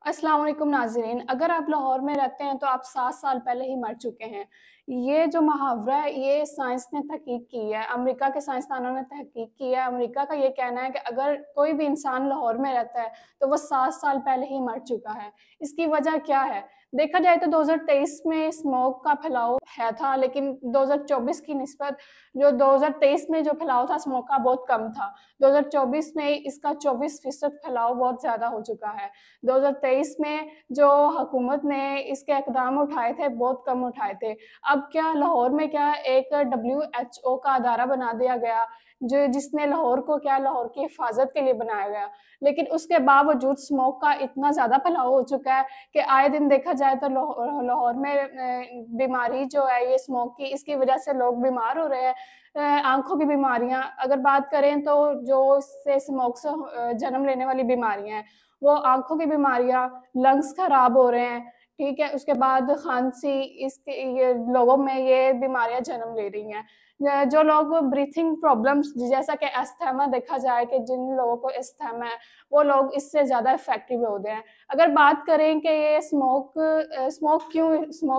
अस्सलाम वालेकुम नाज़रीन। अगर आप लाहौर में रहते हैं तो आप 7 साल पहले ही मर चुके हैं। ये जो मुहावरा है ये साइंस ने तहकीक की है, अमेरिका के साइंसदानों ने तहकीक की है। अमेरिका का ये कहना है कि अगर कोई भी इंसान लाहौर में रहता है तो वो 7 साल पहले ही मर चुका है। इसकी वजह क्या है? देखा जाए तो 2023 में स्मोक का फैलाव है था, लेकिन 2024 की निस्बत जो 2023 में जो फैलाव था स्मोक का बहुत कम था। 2024 में इसका 24% फैलाव बहुत ज़्यादा हो चुका है। 2023 में जो हुकूमत ने इसके इक़दाम उठाए थे, बहुत कम उठाए थे। अब क्या लाहौर में क्या एक WHO का अदारा बना दिया गया, जो जिसने लाहौर को क्या लाहौर की हिफ़ाज़त के लिए बनाया गया। लेकिन उसके बावजूद स्मोक का इतना ज़्यादा फैलाव हो चुका है कि आए दिन देखा जाए तो लाहौर में बीमारी जो है ये स्मोक की, इसकी वजह से लोग बीमार हो रहे हैं। आँखों की बीमारियाँ अगर बात करें तो जो इससे स्मोक से जन्म लेने वाली बीमारियाँ हैं, वो आँखों की बीमारियाँ, लंग्स खराब हो रहे हैं, ठीक है? उसके बाद खाँसी, इसके ये लोगों में ये बीमारियाँ जन्म ले रही हैं। जो लोग ब्रीथिंग प्रॉब्लम्स जैसा कि अस्थमा देखा जाए कि जिन लोगों को अस्थमा है, वो लोग इससे ज़्यादा इफ़ेक्टिव होते हैं। अगर बात करें कि ये स्मोक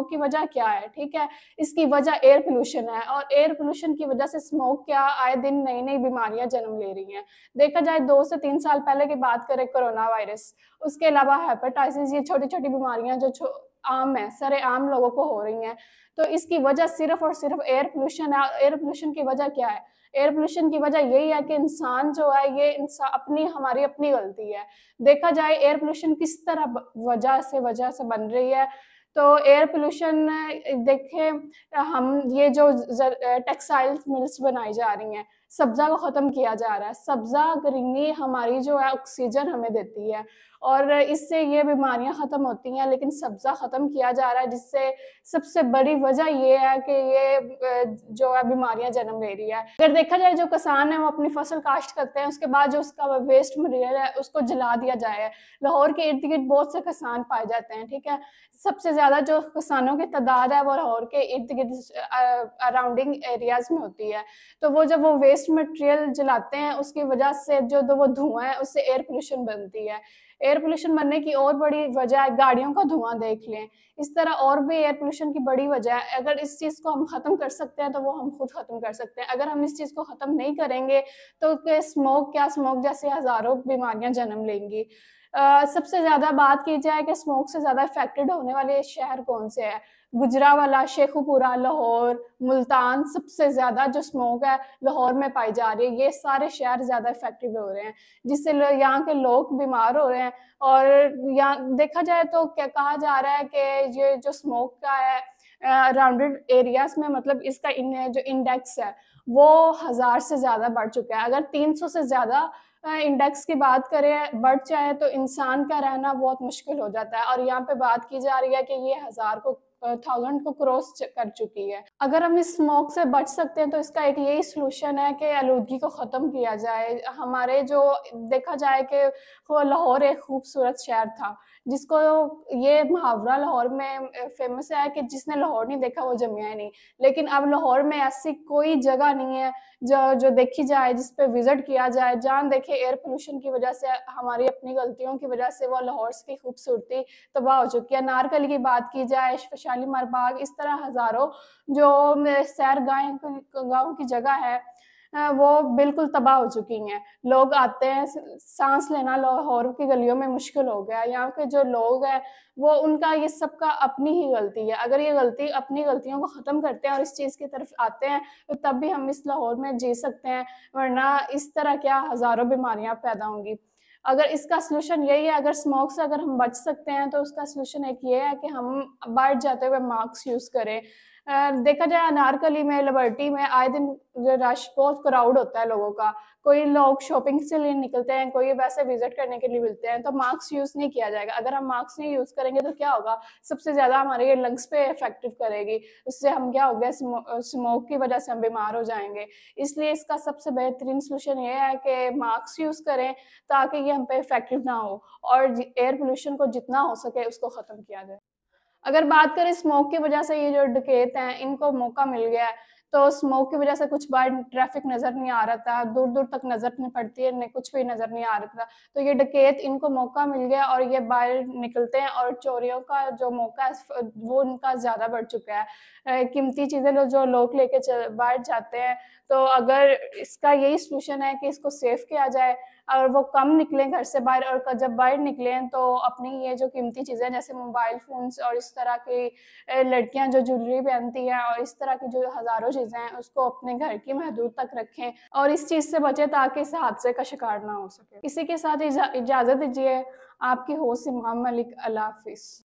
की वजह क्या है, ठीक है? इसकी वजह एयर पॉल्यूशन है और एयर पॉल्यूशन की वजह से स्मोक क्या आए दिन नई-नई बीमारियाँ जन्म ले रही हैं। देखा जाए 2 से 3 साल पहले की बात करें कोरोना वायरस, उसके अलावा हेपेटाइटिस ये छोटी-छोटी बीमारियाँ जो आम हैं, सरेआम लोगों को हो रही हैं। तो इसकी वजह सिर्फ़ और सिर्फ़ एयर पॉल्यूशन है। एयर पॉल्यूशन की वजह क्या है? एयर पॉल्यूशन की वजह यही है कि इंसान जो है ये हमारी अपनी गलती है। देखा जाए एयर पॉल्यूशन किस तरह वजह से बन रही है, तो एयर पॉल्यूशन देखिए हम ये जो टेक्सटाइल्स मिल्स बनाई जा रही हैं, सब्ज़ा को ख़त्म किया जा रहा है। सब्ज़ा ग्रीनरी हमारी जो है ऑक्सीजन हमें देती है और इससे ये बीमारियाँ ख़त्म होती हैं, लेकिन सब्ज़ा ख़त्म किया जा रहा है जिससे सबसे बड़ी वजह ये है कि ये जो है बीमारियाँ जन्म ले रही है। अगर देखा जाए जो किसान है वो अपनी फसल काश्त करते हैं, उसके बाद जो उसका वेस्ट मटीरियल है उसको जला दिया जाए। लाहौर के इर्द-गिर्द बहुत से किसान पाए जाते हैं, ठीक है? सबसे ज़्यादा जो किसानों की तादाद है वो लाहौर के इर्द-गिर्द अराउंडिंग एरियाज़ में होती है। तो वो जब वो वेस्ट मटीरियल जलाते हैं उसकी वजह से जो वो धुआँ है उससे एयर पॉल्यूशन बनती है। एयर पॉल्यूशन बनने की और बड़ी वजह है गाड़ियों का धुआँ देख लें। इस तरह और भी एयर पॉल्यूशन की बड़ी वजह है। अगर इस चीज़ को हम ख़त्म कर सकते हैं तो वो हम खुद ख़त्म कर सकते हैं। अगर हम इस चीज़ को ख़त्म नहीं करेंगे तो स्मोक जैसी हज़ारों बीमारियाँ जन्म लेंगी। सबसे ज़्यादा बात की जाए कि स्मोक से ज़्यादा अफ़ेक्टेड होने वाले शहर कौन-से हैं? गुजरांवाला, शेखुपुरा, लाहौर, मुल्तान सबसे ज़्यादा जो स्मोक है लाहौर में पाई जा रही है। ये सारे शहर ज़्यादा इफ़ेक्टिव हो रहे हैं, जिससे ल यहाँ के लोग बीमार हो रहे हैं और यहाँ देखा जाए तो क्या कहा जा रहा है कि ये जो स्मोक का है राउंडेड एरियाज़ में मतलब इसका जो इंडेक्स है, वो 1000 से ज़्यादा बढ़ चुका है। अगर 300 से ज़्यादा इंडेक्स की बात करें बढ़ जाए तो इंसान का रहना बहुत मुश्किल हो जाता है और यहाँ पे बात की जा रही है कि ये 1000 को क्रॉस कर चुकी है। अगर हम इस स्मोक से बच सकते हैं तो इसका एक यही सॉल्यूशन है कि आलूदगी को ख़त्म किया जाए। हमारे जो देखा जाए कि वो लाहौर एक खूबसूरत शहर था, जिसको ये मुहावरा लाहौर में फ़ेमस है कि जिसने लाहौर नहीं देखा वो जमिया ही नहीं। लेकिन अब लाहौर में ऐसी कोई जगह नहीं है जो जो देखी जाए, जिस पे विज़िट किया जाए। जहाँ देखिए एयर पॉल्यूशन की वज़ह से हमारी अपनी गलतियों की वज़ह से वो लाहौर की खूबसूरती तबाह हो चुकी है। अनारकली की बात की जाए, शालीमार बाग, इस तरह हज़ारों जो सैरगाहें गाँव की जगह है वो बिल्कुल तबाह हो चुकी हैं। लोग आते हैं, साँस लेना लाहौर की गलियों में मुश्किल हो गया है। यहाँ के जो लोग हैं, वो उनका ये सबका अपनी ही गलती है। अगर ये अपनी गलतियों को ख़त्म करते हैं और इस चीज़ की तरफ आते हैं, तो तब भी हम इस लाहौर में जी सकते हैं, वरना इस तरह क्या हज़ारों बीमारियाँ पैदा होंगी। अगर इसका सॉल्यूशन यही है, अगर स्मोक से अगर हम बच सकते हैं, तो उसका सॉल्यूशन एक ये है कि हम बाहर जाते हुए मास्क यूज़ करें। देखा जाए अनारकली में, लिबर्टी में आए दिन जो रश बहुत क्राउड होता है लोगों का। कोई लोग शॉपिंग के लिए निकलते हैं, कोई वैसे विज़िट करने के लिए मिलते हैं, तो मास्क यूज़ नहीं किया जाएगा। अगर हम मास्क नहीं यूज़ करेंगे तो क्या होगा? सबसे ज़्यादा हमारे ये लंग्स पे इफ़ेक्टिव करेगी। उससे हम क्या हो गया स्मोक की वज़ह से हम बीमार हो जाएँगे। इसलिए इसका सबसे बेहतरीन सॉल्यूशन ये है कि मास्क यूज़ करें ताकि ये हम पे इफ़ेक्टिव ना हो और एयर पॉल्यूशन को जितना हो सके उसको ख़त्म किया जाए। अगर बात करें स्मोक की वजह से ये जो डकैत हैं, इनको मौका मिल गया है, तो स्मोक की वजह से कुछ बार ट्रैफिक नज़र नहीं आ रहा था, दूर-दूर तक नज़र नहीं पड़ती है, इन्हें कुछ भी नज़र नहीं आ रहा था। तो ये डकैत इनको मौका मिल गया और ये बाहर निकलते हैं और चोरियों का जो मौका है वो उनका ज़्यादा बढ़ चुका है। कीमती चीज़ें जो लोग लेके बाहर जाते हैं, तो अगर इसका यही सॉल्यूशन है कि इसको सेव किया जाए और वो कम निकलें घर से बाहर, और जब बाहर निकलें तो अपनी ये जो कीमती चीज़ें जैसे मोबाइल फ़ोन्स और इस तरह की लड़कियां जो ज्वेलरी पहनती हैं और इस तरह की जो हज़ारों चीज़ें हैं उसको अपने घर की महदूद तक रखें और इस चीज़ से बचें ताकि इस हादसे का शिकार ना हो सके। इसी के साथ इजाज़त दीजिए। आपकी होस्ट इमाम मलिक। अल्लाह हाफ़िज़।